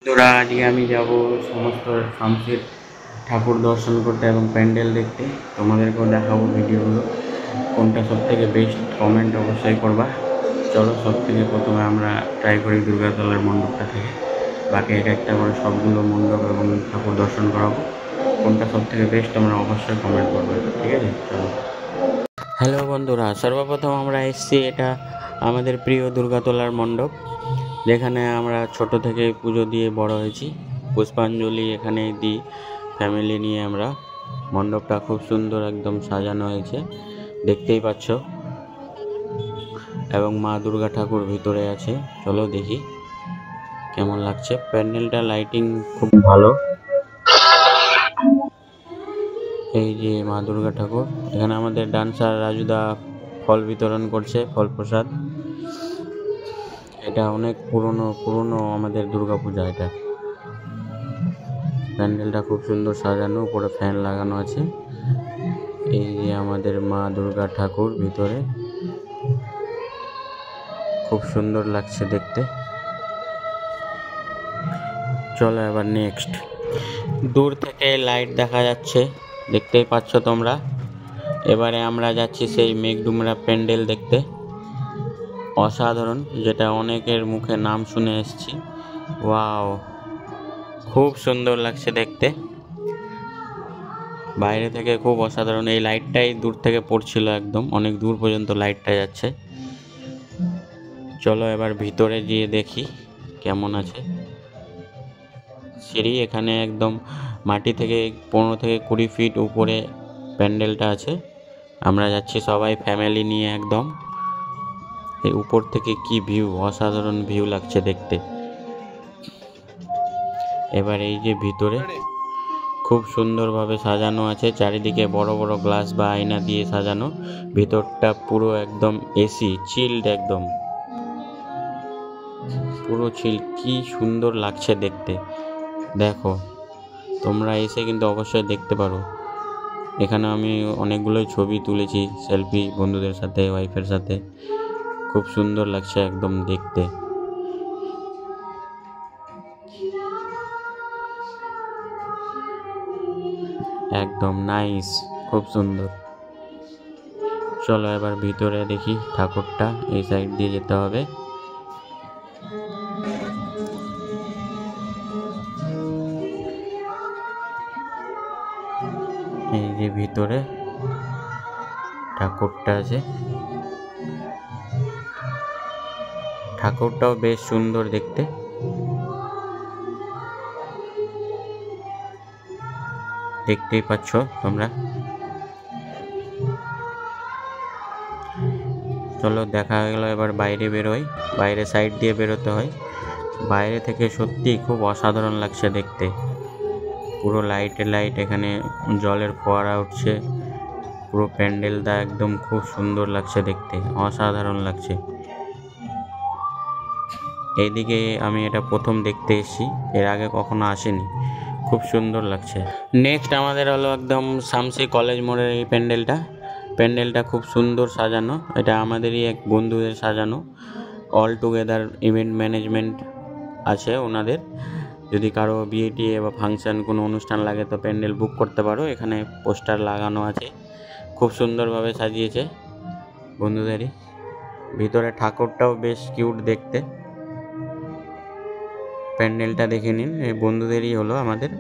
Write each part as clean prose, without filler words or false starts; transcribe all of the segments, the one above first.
বন্ধুরা, আজকে আমি যাব সমস্ত শামসির ঠাকুর দর্শন করতে এবং প্যান্ডেল দেখতে। তোমাদেরকেও দেখাবো ভিডিওগুলো, কোনটা সবথেকে বেস্ট কমেন্ট অবশ্যই করবা। চলো, সবথেকে প্রথমে আমরা ট্রাই করি দুর্গাতলার মণ্ডপটা থেকে, বাকি এক একটা করে সবগুলো মণ্ডপ এবং ঠাকুর দর্শন করাবো। কোনটা সবথেকে বেস্ট তোমরা অবশ্যই কমেন্ট করবে, ঠিক আছে? চলো। হ্যালো বন্ধুরা, সর্বপ্রথম আমরা এসেছি, এটা আমাদের প্রিয় দুর্গাতলার মণ্ডপ, যেখানে আমরা ছোট থেকে পুজো দিয়ে বড় হয়েছি। পুষ্পাঞ্জলি এখানে দিই ফ্যামিলি নিয়ে আমরা। মণ্ডপটা খুব সুন্দর একদম সাজানো হয়েছে, দেখতেই পাচ্ছ, এবং মা দুর্গা ঠাকুর ভিতরে আছে। চলো দেখি কেমন লাগছে। প্যান্ডেলটা লাইটিং খুব ভালো। এই যে মা দুর্গা ঠাকুর, এখানে আমাদের ডান্সার রাজুদা ফল বিতরণ করছে, ফল প্রসাদ। এটা অনেক পুরনো আমাদের দুর্গা পূজা। এটা প্যান্ডেলটা খুব সুন্দর সাজানো, উপরে ফ্যান লাগানো আছে। এই যে আমাদের মা দুর্গা ঠাকুর ভিতরে, খুব সুন্দর লাগছে দেখতে। চলো এবার নেক্সট। দূর থেকে লাইট দেখা যাচ্ছে, দেখতেই পাচ্ছ তোমরা। এবারে আমরা যাচ্ছি সেই মেঘডুমরা প্যান্ডেল দেখতে। অসাধারণ, যেটা অনেকের মুখে নাম শুনে এসেছি। ওয়াও, খুব সুন্দর লাগছে দেখতে। বাইরে থেকে খুব অসাধারণ। এই লাইটটাই দূর থেকে পড়ছিল, একদম অনেক দূর পর্যন্ত লাইটটা যাচ্ছে। চলো এবার ভিতরে গিয়ে দেখি কেমন আছে। সিঁড়ি, এখানে একদম মাটি থেকে 15 থেকে 20 ফিট উপরে প্যান্ডেলটা আছে। আমরা যাচ্ছি সবাই ফ্যামিলি নিয়ে একদম। এই উপর থেকে কি ভিউ, অসাধারণ ভিউ লাগছে দেখতে। এবার এই যে ভিতরে খুব সুন্দরভাবে সাজানো আছে, চারিদিকে বড় বড় গ্লাস বা আয়না দিয়ে সাজানো। ভিতরটা পুরো একদম এসি চিল্ড, একদম পুরো চিল। কি সুন্দর লাগছে দেখতে। দেখো, তোমরা এসে কিন্তু অবশ্যই দেখতে পারো। এখানে আমি অনেকগুলোই ছবি তুলেছি, সেলফি, বন্ধুদের সাথে, ওয়াইফের সাথে। খুব সুন্দর লাগছে একদম দেখতে। একদম নাইস, খুব সুন্দর। চলো এবার ভিতরে দেখি ঠাকুরটা। এই সাইড দিয়ে যেতে হবে। এই যে ভিতরে ঠাকুরটা আছে, ঠাকুরটাও বেশ সুন্দর দেখতে। দেখতেই পাচ্ছ তোমরা। চলো দেখা হয়ে গেল, এবার বাইরে বেরোই। বাইরে সাইড দিয়ে বেরোতে হয়। বাইরে থেকে সত্যি খুব অসাধারণ লাগছে দেখতে। পুরো লাইটে লাইট, এখানে জলের ফোয়ারা উঠছে। পুরো প্যান্ডেলটা একদম খুব সুন্দর লাগছে দেখতে, অসাধারণ লাগছে। এইদিকে আমি এটা প্রথম দেখতে এসেছি, এর আগে কখনো আসেনি। খুব সুন্দর লাগছে। নেক্সট আমাদের হলো একদম শামসি কলেজ মোড়ের এই প্যান্ডেলটা খুব সুন্দর সাজানো। এটা আমাদেরই এক বন্ধুদের সাজানো। অল টুগেদার ইভেন্ট ম্যানেজমেন্ট আছে ওনাদের। যদি কারো বিয়ে টিয়ে বা ফাংশন কোনো অনুষ্ঠান লাগে তো প্যান্ডেল বুক করতে পারো। এখানে পোস্টার লাগানো আছে, খুব সুন্দরভাবে সাজিয়েছে বন্ধুদেরই। ভিতরে ঠাকুরটাও বেশ কিউট দেখতে। প্যান্ডেলটা দেখে নিন, এই বন্ধুদেরই হলো আমাদের।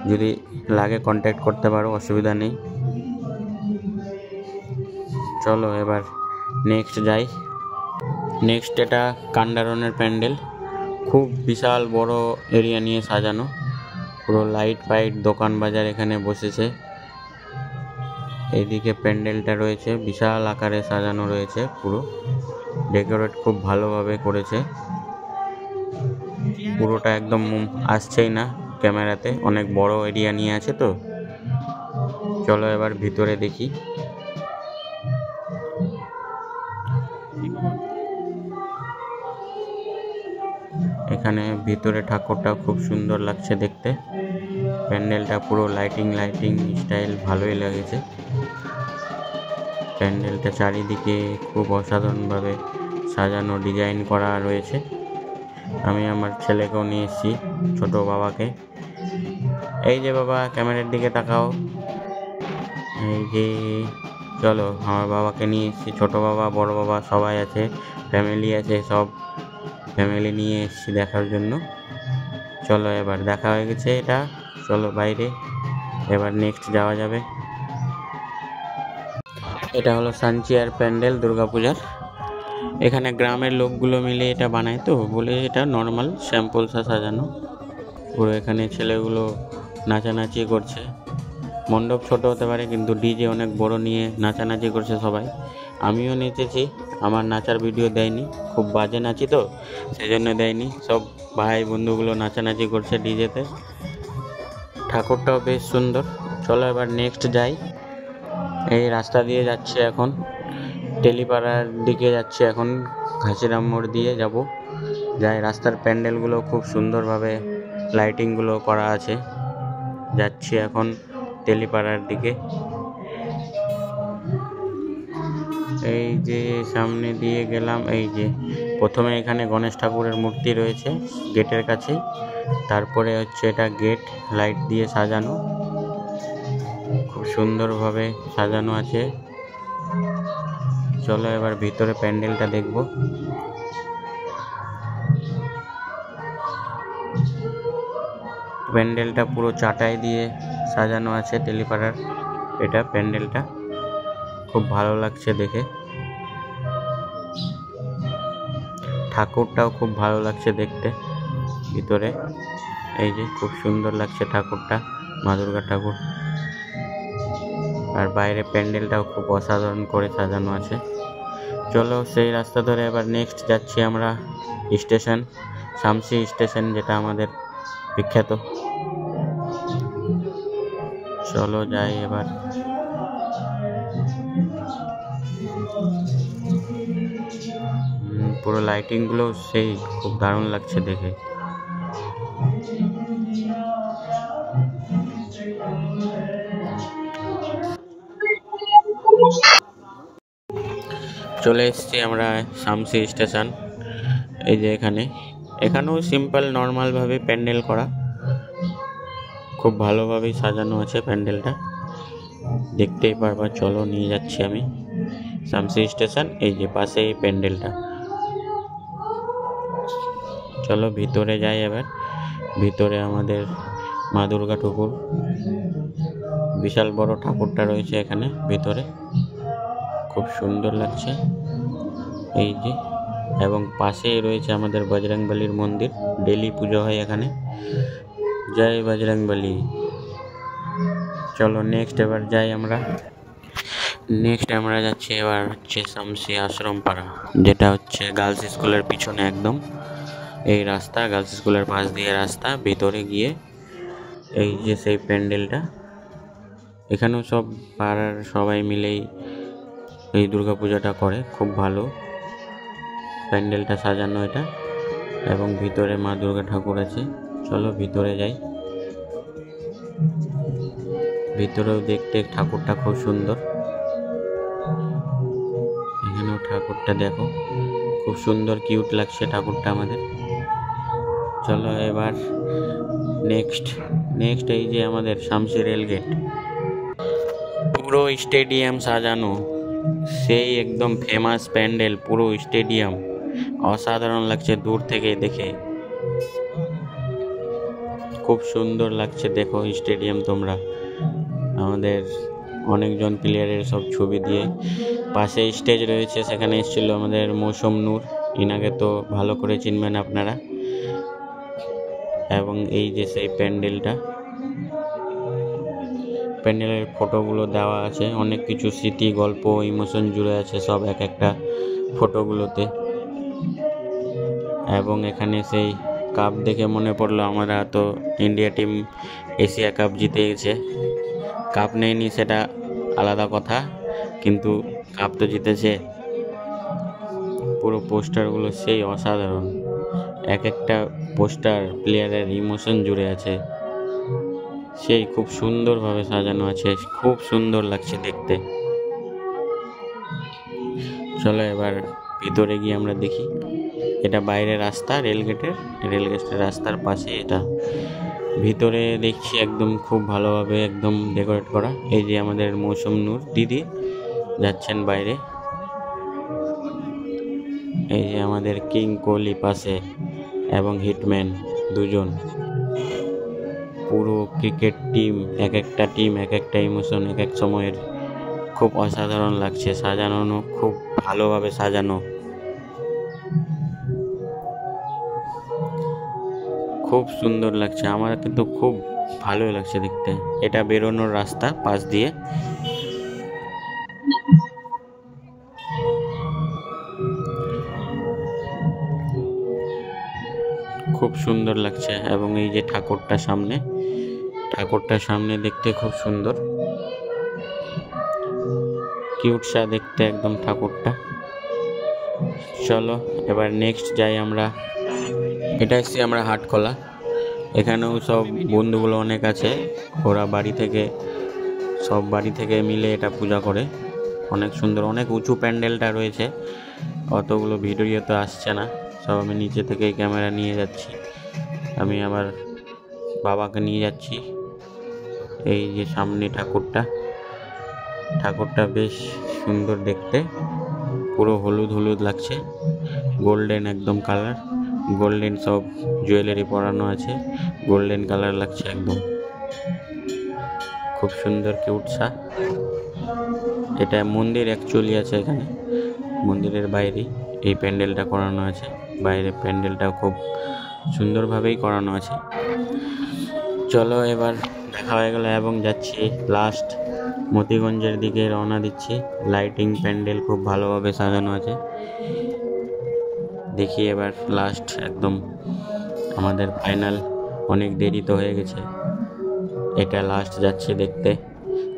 যদি লাগে কন্ট্যাক্ট করতে পারো, অসুবিধা নেই। চলো এবার নেক্সট যাই। নেক্সট এটা কান্ডারনের প্যান্ডেল। খুব বিশাল বড় এরিয়া নিয়ে সাজানো, পুরো লাইট ফাইট, দোকান বাজার এখানে বসেছে। এইদিকে প্যান্ডেলটা রয়েছে, বিশাল আকারে সাজানো রয়েছে, পুরো ডেকোরেট খুব ভালোভাবে করেছে। পুরোটা একদম আসছেই না ক্যামেরাতে, অনেক বড় এরিয়া নিয়ে আছে তো। চলো এবার ভিতরে দেখি। এখানে ভিতরে ঠাকুরটা খুব সুন্দর লাগছে দেখতে। প্যান্ডেলটা পুরো লাইটিং স্টাইল ভালোই লেগেছে। প্যান্ডেলটা চারিদিকে খুব অসাধারণভাবে সাজানো, ডিজাইন করা রয়েছে। আমি আমার ছেলেকেও নিয়ে এসেছি, ছোট বাবাকে। এই যে বাবা, ক্যামেরার দিকে তাকাও। এই যে, চলো, আমার বাবাকে নিয়ে এসেছি। ছোট বাবা, বড় বাবা সবাই আছে, ফ্যামিলি আছে, সব ফ্যামিলি নিয়ে এসেছি দেখার জন্য। চলো, এবার দেখা হয়ে গেছে এটা, চলো বাইরে, এবার নেক্সট যাওয়া যাবে। এটা হলো সানচিয়ার প্যান্ডেল দুর্গাপূজার। এখানে গ্রামের লোকগুলো মিলে এটা বানায়, তো বলে এটা নর্মাল স্যাম্পলসা সাজানো পুরো। এখানে ছেলেগুলো নাচানাচি করছে। মণ্ডপ ছোট হতে পারে, কিন্তু ডিজে অনেক বড় নিয়ে নাচানাচি করছে সবাই। আমিও নেচেছি, আমার নাচার ভিডিও দেয়নি, খুব বাজে নাচি তো সেই জন্য দেয়নি। সব ভাই বন্ধুগুলো নাচানাচি করছে ডিজেতে। ঠাকুরটাও বেশ সুন্দর। চলো এবার নেক্সট যাই। এই রাস্তা দিয়ে যাচ্ছে এখন, টেলিপাড়ার দিকে যাচ্ছে এখন, ঘাসিরাম মোড় দিয়ে যাব। যাই, রাস্তার প্যান্ডেলগুলো খুব সুন্দরভাবে লাইটিংগুলো করা আছে। যাচ্ছি এখন টেলিপাড়ার দিকে। এই যে সামনে দিয়ে গেলাম, এই যে প্রথমে এখানে গণেশ ঠাকুরের মূর্তি রয়েছে গেটের কাছে, তারপরে হচ্ছে এটা গেট লাইট দিয়ে সাজানো, খুব সুন্দরভাবে সাজানো আছে। চলো এবার ভিতরে প্যান্ডেলটা দেখব। প্যান্ডেলটা পুরো চাটাই দিয়ে সাজানো আছে টেলিপাড়ার এটা প্যান্ডেলটা, খুব ভালো লাগছে দেখে। ঠাকুরটাও খুব ভালো লাগছে দেখতে ভিতরে। এই যে খুব সুন্দর লাগছে ঠাকুরটা, মা দুর্গা ঠাকুর। আর বাইরে প্যান্ডেলটাও খুব অসাধারণ করে সাজানো আছে। চলো সেই রাস্তা ধরে এবার নেক্সট যাচ্ছি আমরা স্টেশন, শামসি স্টেশন, যেটা আমাদের বিখ্যাত। চলো যাই এবার। পুরো লাইটিংগুলো সেই খুব দারুণ লাগছে দেখে। চলে এসেছি আমরা শামসি স্টেশন। এই যে এখানেও সিম্পল নর্মালভাবে প্যান্ডেল করা, খুব ভালোভাবেই সাজানো আছে প্যান্ডেলটা, দেখতেই পারবা। চলো নিয়ে যাচ্ছি আমি শামসি স্টেশন, এই যে পাশে এই প্যান্ডেলটা। চলো ভিতরে যাই এবার। ভিতরে আমাদের মা দুর্গা ঠাকুর, বিশাল বড় ঠাকুরটা রয়েছে এখানে ভিতরে, খুব সুন্দর লাগছে। এই যে, এবং পাশেই রয়েছে আমাদের বজরংবলীর মন্দির, ডেলি পুজো হয় এখানে। জয় বজরংবলী। চলো নেক্সট এবার যাই আমরা। নেক্সট আমরা যাচ্ছি এবার হচ্ছে শামসি আশ্রম পাড়া, যেটা হচ্ছে গার্লস স্কুলের পিছনে একদম। এই রাস্তা গার্লস স্কুলের পাশ দিয়ে রাস্তা, ভিতরে গিয়ে এই যে সেই প্যান্ডেলটা। এখানেও সব পাড়ার সবাই মিলেই এই দুর্গাপূজাটা করে, খুব ভালো প্যান্ডেলটা সাজানো এটা, এবং ভিতরে মা দুর্গা ঠাকুর আছে। চলো ভিতরে যাই। ভিতরেও দেখতে ঠাকুরটা খুব সুন্দর। এখানেও ঠাকুরটা দেখো, খুব সুন্দর কিউট লাগছে ঠাকুরটা আমাদের। চলো এবার নেক্সট এই যে আমাদের শামসি রেলগেট, পুরো স্টেডিয়াম সাজানো, সেই একদম ফেমাস প্যান্ডেল, পুরো স্টেডিয়াম অসাধারণ লাগছে দূর থেকে দেখে, খুব সুন্দর লাগছে দেখো স্টেডিয়াম তোমরা। আমাদের অনেকজন প্লেয়ারের সব ছবি দিয়ে, পাশে স্টেজ রয়েছে, সেখানে এসেছিল আমাদের মৌসুম নূর, ইনাকে তো ভালো করে চিনবেন আপনারা। এবং এই যে সেই প্যান্ডেলের ফটোগুলো দেওয়া আছে, অনেক কিছু স্মৃতি, গল্প, ইমোশন জুড়ে আছে সব এক একটা ফটোগুলোতে। এবং এখানে সেই কাপ দেখে মনে পড়লো, আমরা তো ইন্ডিয়া টিম এশিয়া কাপ জিতে গেছে, কাপ নেয়নি সেটা আলাদা কথা, কিন্তু কাপ তো জিতেছে। পুরো পোস্টারগুলো সেই অসাধারণ, এক একটা পোস্টার প্লেয়ারের ইমোশন জুড়ে আছে, সেই খুব সুন্দরভাবে সাজানো আছে, খুব সুন্দর লাগছে দেখতে। চলো এবার ভিতরে গিয়ে আমরা দেখি। এটা বাইরে রাস্তা, রেলগেটের রাস্তার পাশে এটা। ভিতরে দেখছি একদম খুব ভালোভাবে একদম ডেকোরেট করা। এই যে আমাদের মৌসুম নূর দিদি যাচ্ছেন বাইরে। এই যে আমাদের কিং কোহলি পাশে এবং হিটম্যান দুজন। পুরো ক্রিকেট টিম, এক একটা ইমোশন, এক এক সময়ের। খুব অসাধারণ লাগছে, সাজানো খুব ভালোভাবে সাজানো, খুব সুন্দর লাগছে। আমার কিন্তু খুব ভালোই লাগছে দেখতে। এটা বেরোনোর রাস্তা পাশ দিয়ে। খুব সুন্দর লাগছে। এবং এই যে ঠাকুরটা সামনে দেখতে খুব সুন্দর, কিউটসা দেখতে একদম ঠাকুরটা। চলো এবার নেক্সট যাই আমরা। এটা এসছি আমরা হাটখোলা। এখানেও সব বন্ধুগুলো অনেক আছে, ওরা বাড়ি থেকে মিলে এটা পূজা করে। অনেক সুন্দর, অনেক উঁচু প্যান্ডেলটা রয়েছে। অতগুলো ভিডিও তো আসছে না, সব আমি নিচে থেকেই ক্যামেরা নিয়ে যাচ্ছি। আমি আবার বাবাকে নিয়ে যাচ্ছি। এই যে সামনে ঠাকুরটা বেশ সুন্দর দেখতে, পুরো হলুদ লাগছে, গোল্ডেন একদম কালার, গোল্ডেন সব জুয়েলারি পরানো আছে, গোল্ডেন কালার লাগছে একদম, খুব সুন্দর কিউটসা। এটা মন্দির অ্যাকচুয়ালি আছে এখানে, মন্দিরের বাইরে এই প্যান্ডেলটা করানো আছে। বাইরে প্যান্ডেলটা খুব সুন্দরভাবেই করানো আছে। চলো এবার দেখা হয়ে গেল এবং যাচ্ছি লাস্ট মতিগঞ্জের দিকে রওনা দিচ্ছি। লাইটিং প্যান্ডেল খুব ভালোভাবে সাজানো আছে। দেখি এবার লাস্ট একদম আমাদের ফাইনাল, অনেক দেরি তো হয়ে গেছে। এটা লাস্ট যাচ্ছে, দেখতে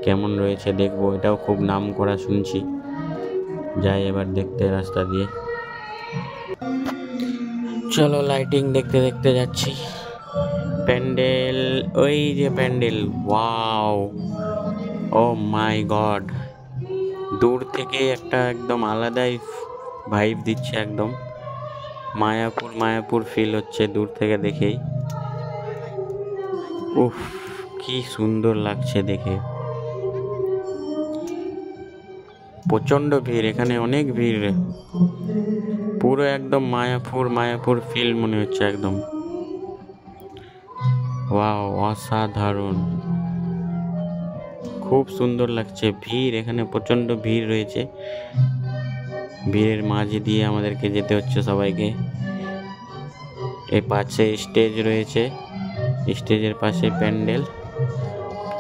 কেমন রয়েছে দেখবো। এটাও খুব নাম করা শুনছি, যাই এবার দেখতে রাস্তা দিয়ে। চলো লাইটিং দেখতে যাচ্ছি। প্যান্ডেল, ওই যে প্যান্ডেল, ওয়াও, ও মাই গড। দূর থেকে একটা একদম আলাদাই ভাইব দিচ্ছে, একদম মায়াপুর ফিল হচ্ছে দূর থেকে দেখেই। উফ, কি সুন্দর লাগছে দেখে। প্রচন্ড ভিড় এখানে, অনেক ভিড়, পুরো একদম মায়াপুর ফিল মনে হচ্ছে একদম। ওয়াও, অসাধারণ, খুব সুন্দর লাগছে। ভিড় এখানে প্রচন্ড ভিড় রয়েছে, ভিড়ের মাঝে দিয়ে আমাদেরকে যেতে হচ্ছে সবাইকে। এই পাশে স্টেজ রয়েছে, স্টেজের পাশে প্যান্ডেল।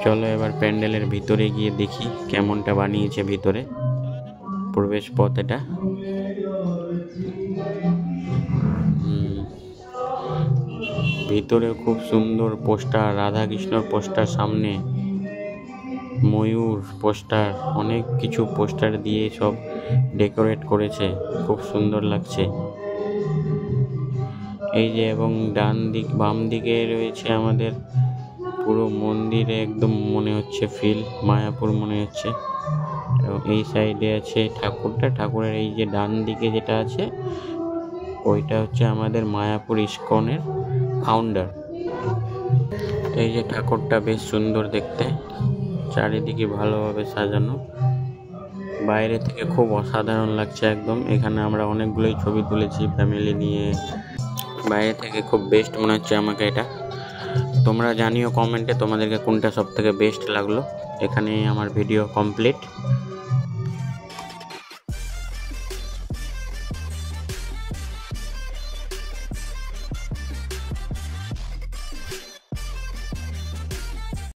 চলো এবার প্যান্ডেলের ভিতরে গিয়ে দেখি কেমনটা বানিয়েছে ভিতরে। প্রবেশ পথ এটা। ভিতরে খুব সুন্দর পোস্টার, রাধাকৃষ্ণর পোস্টার, সামনে ময়ূর পোস্টার, অনেক কিছু পোস্টার দিয়ে সব ডেকোরেট করেছে, খুব সুন্দর লাগছে। এই যে এবং বাম দিকে রয়েছে আমাদের পুরো মন্দিরে একদম মনে হচ্ছে ফিল মায়াপুর মনে হচ্ছে। এবং এই সাইডে আছে ঠাকুরের এই যে ডান দিকে যেটা আছে ওইটা হচ্ছে আমাদের মায়াপুর ইস্কনের ফাউন্ডার। এই যে ঠাকুরটা বেশ সুন্দর দেখতে, চারিদিকে ভালোভাবে সাজানো, বাইরে থেকে খুব অসাধারণ লাগছে একদম। এখানে আমরা অনেকগুলোই ছবি তুলেছি ফ্যামিলি নিয়ে, বাইরে থেকে খুব বেস্ট মনে হচ্ছে আমাকে এটা। তোমরা জানিও কমেন্টে তোমাদেরকে কোনটা সব থেকে বেস্ট লাগলো। এখানে আমার ভিডিও কমপ্লিট।